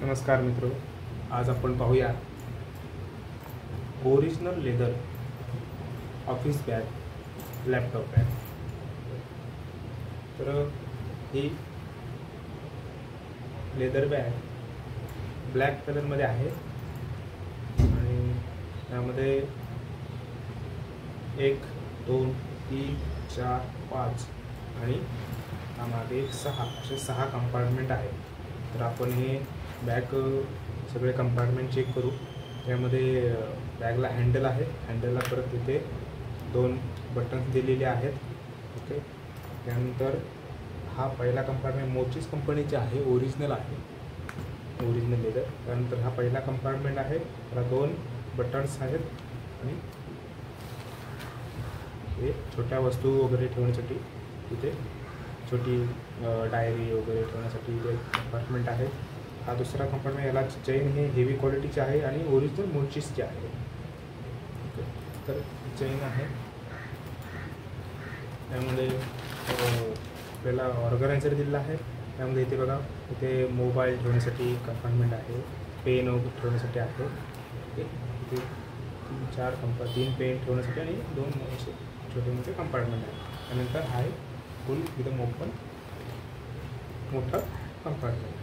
नमस्कार मित्रों, आज आपण पाहूया original leather office bag laptop bag. तर ही लेदर बॅग ब्लॅक कलरमध्ये आहे आणि त्यामध्ये 1 2 3 4 5 आणि त्यामागे 6 असे 6 कंपार्टमेंट आहेत। तर आपण हे बॅग सगळे कंपार्टमेंट चेक करू। त्यामध्ये बॅगला हँडल आहे, हँडलला परत तिथे 2 बटन्स दिलेले आहेत। ओके, त्यानंतर हा पहिला कंपार्टमेंट मोचीस कंपनीचे आहे, ओरिजिनल आहे, ओरिजिनल लेदर। त्यानंतर हा पहिला कंपार्टमेंट आहे, त्याला 2 बटन्स आहेत आणि हे छोट्या वस्तू वगैरे ठेवण्यासाठी तिथे छोटी डायरी वगैरे ठेवण्यासाठी इथे कंपार्टमेंट आहे। हा दुसरा कंपार्टमेंट, याला चेन हे हेवी क्वालिटीचे आहे आणि ओरिजिनल मोचीसचे आहे। ओके, तर चेन आहे, त्यामध्ये आपल्याला ऑर्गनायझर दिलेला आहे। त्यामध्ये इथे बघा, इथे मोबाईल ठेवण्यासाठी कंपार्टमेंट आहे, पेन वगैरे ठेवण्यासाठी आहे। इथे 3 पेन ठेवण्यासाठी आणि 2 असे छोटे मोठे कंपार्टमेंट आहे। त्यानंतर हा एक फुल एकदम ओपन मोठा कंपार्टमेंट आहे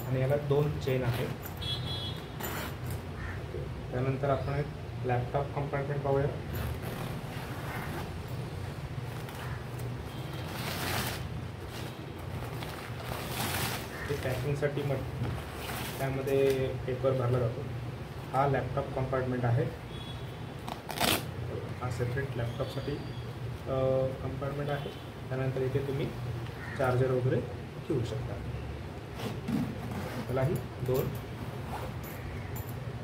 आणि याला 2 चेन आहे। त्यानंतर आपण एक लॅपटॉप कंपार्टमेंट पाहूया। ते पॅकिंगसाठी मग त्यामध्ये पेपर भरला जातो। हा लॅपटॉप कंपार्टमेंट आहे, हा सेपरेट लॅपटॉपसाठी कंपार्टमेंट आहे। त्यानंतर इथे तुम्ही चार्जर वगैरे ठेवू शकता। त्यालाही 2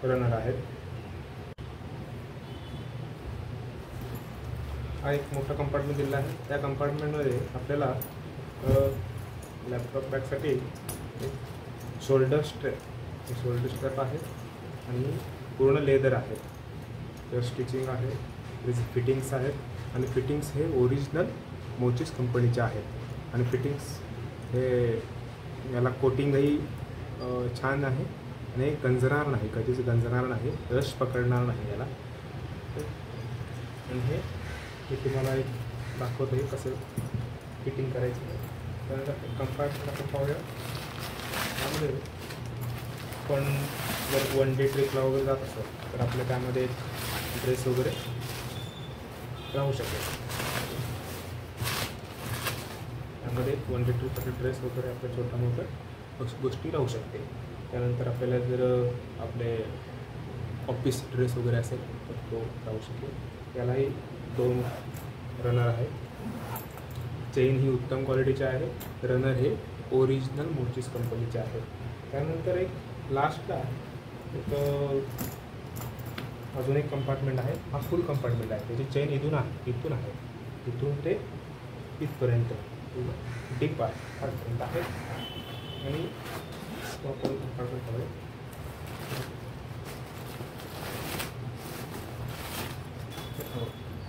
रनर आहेत। हा एक मोठा कंपार्टमेंट दिलेला आहे। त्या कंपार्टमेंटमध्ये आपल्याला लॅपटॉप बॅगसाठी एक शोल्डर स्ट्रॅप आहे आणि पूर्ण लेदर आहे। तर स्टिचिंग आहे, फिटिंग्स आहेत आणि फिटिंग्स हे ओरिजिनल मोचीस कंपनीचे आहेत आणि फिटिंग्स हे याला कोटिंगही छान आहे आणि गंजणार नाही, कधीच गंजणार नाही, रश पकडणार नाही याला। आणि हे तुम्हाला एक दाखवतो आहे कसं फिटिंग करायचं आहे। त्यानंतर कंपार्टमेंट आपण पाहूया। त्यामध्ये पण जर 1 डे ट्रिपला वगैरे जात असेल तर आपल्या त्यामध्ये ड्रेस वगैरे राहू शकेल। त्यामध्ये 1 डे ट्रिपसाठी ड्रेस वगैरे आपल्या छोट्या मोठ्या गोष्टी राहू शकते। त्यानंतर आपल्याला जर आपले ऑफिस ड्रेस वगैरे असेल तर तो राहू शकेल। यालाही 2 रनर आहे। चेन ही उत्तम क्वालिटीची आहे, रनर हे ओरिजिनल मोचीस कंपनीचे आहे। त्यानंतर एक लास्टला एक अजून एक कंपार्टमेंट आहे, हा फुल कंपार्टमेंट आहे। त्याची चेन इथून आहे, इथून ते इथपर्यंत डीप आहे, खालपर्यंत आहे आणि फुल कंपार्टमेंट आहे।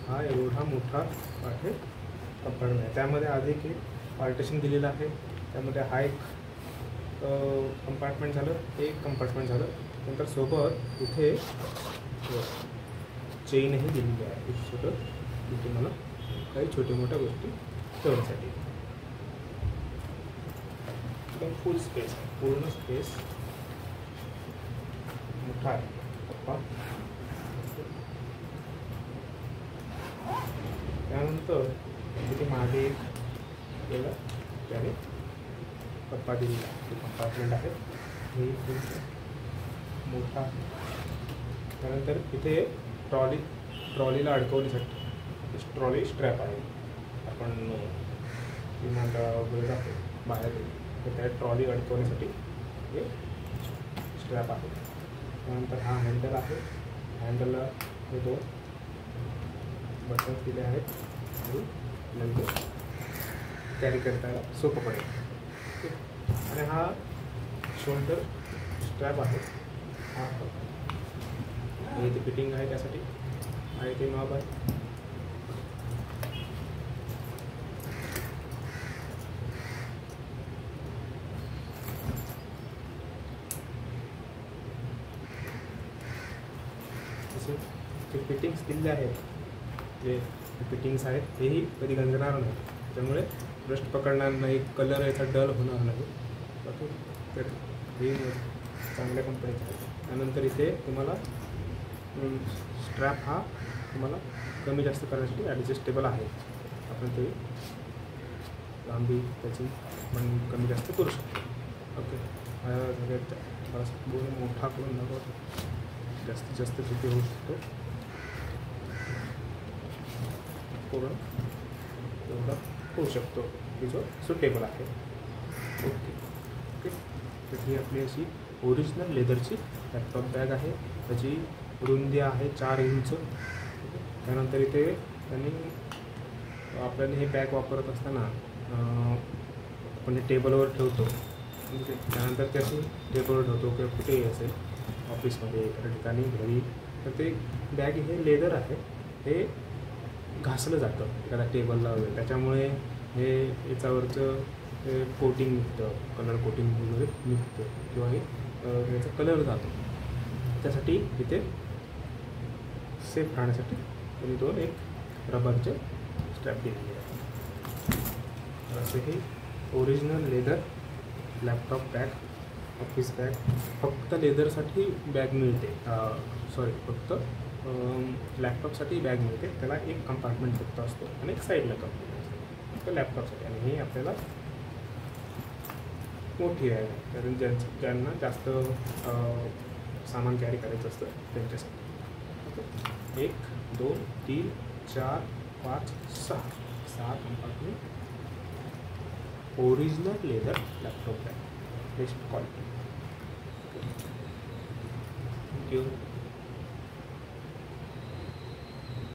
हा एवढा मोठा आहे कंपार्टमेंट आहे। त्यामध्ये आधी एक पार्टिशन दिलेलं आहे। त्यामध्ये हा एक कंपार्टमेंट झालं, एक कंपार्टमेंट झालं। नंतर सोबत इथे चेनही दिलेली आहे, छोटं तुम्हाला काही छोट्या मोठ्या गोष्टी ठेवण्यासाठी। एकदम फुल स्पेस, पूर्ण स्पेस मोठा आहे कप्पा। त्यानंतर तिथे मागे एक गेला त्याने कप्पा दिलेला आहे, कंपार्टमेंट आहे हे मोठा। त्यानंतर इथे ट्रॉलीला अडकवण्यासाठी ट्रॉली स्ट्रॅप आहे। आपण विमानतळावर वगैरे जातो बाहेर तर त्या ट्रॉली अडकवण्यासाठी हे स्ट्रॅप आहे। त्यानंतर हा हँडल आहे, हँडलला हे 2 बटन्स दिले आहेत आणि नंतर कॅरी करता सोपं पडेल। आणि हा शोल्डर स्ट्रॅप आहे, हा इथे फिटिंग आहे त्यासाठी, हा इथे नॉब आहे। फिटिंग्स दिलेले आहेत, जे फिटिंग्स आहेत तेही कधी गंजणार नाही, त्यामुळे रस्ट पकडणार नाही, कलर याचा डल होणार नाही. बाकी तर हे चांगल्या कंपनीचं आहे. त्यानंतर इथे तुम्हाला स्ट्रॅप हा तुम्हाला कमी जास्त करण्यासाठी ॲडजस्टेबल आहे. आपण ते लांबी त्याची पण कमी जास्त करू शकतो. ओके, सगळ्यात थोडासा मोठा करून दाखवतो, जास्तीत जास्त किती होऊ शकतो पूर्ण एवढा होऊ शकतो की जो सुटेबल आहे. ओके ओके, तर ही आपली अशी ओरिजिनल लेदरची लॅपटॉप बॅग आहे. त्याची रुंदी आहे 4 इंच. त्यानंतर इथे त्यांनी आपल्याला हे बॅग वापरत असताना आपण टेबलवर ठेवतो, त्यानंतर ते असे टेबलवर ठेवतो किंवा कुठेही असेल, ऑफिसमध्ये एखाद्या ठिकाणी घरी, तर ते बॅग हे लेदर आहे, हे घासलं जातं एखाद्या टेबलला वगैरे, त्याच्यामुळे हे याच्यावरचं कोटिंग निघतं, कलर कोटिंग वगैरे निघतं किंवा हे याचा कलर जातो. त्यासाठी इथे सेफ राहण्यासाठी त्यांनी दोन एक रबरचे स्ट्रॅप दिलेले आहेत. असे हे original leather laptop bag, office bag. फक्त लेदरसाठी बॅग मिळते, फक्त लॅपटॉपसाठी बॅग मिळते. त्याला एक कंपार्टमेंट फक्त असतो आणि एक साईडला कंपार्टमेंट असतो फक्त लॅपटॉपसाठी. आणि हे आपल्याला मोठी आहे, कारण ज्यांना जास्त सामान कॅरी करायचं असतं त्यांच्यासाठी. Okay, 1 2 3 4 5 6 compartment, original leather laptop bag, best quality. Thank you.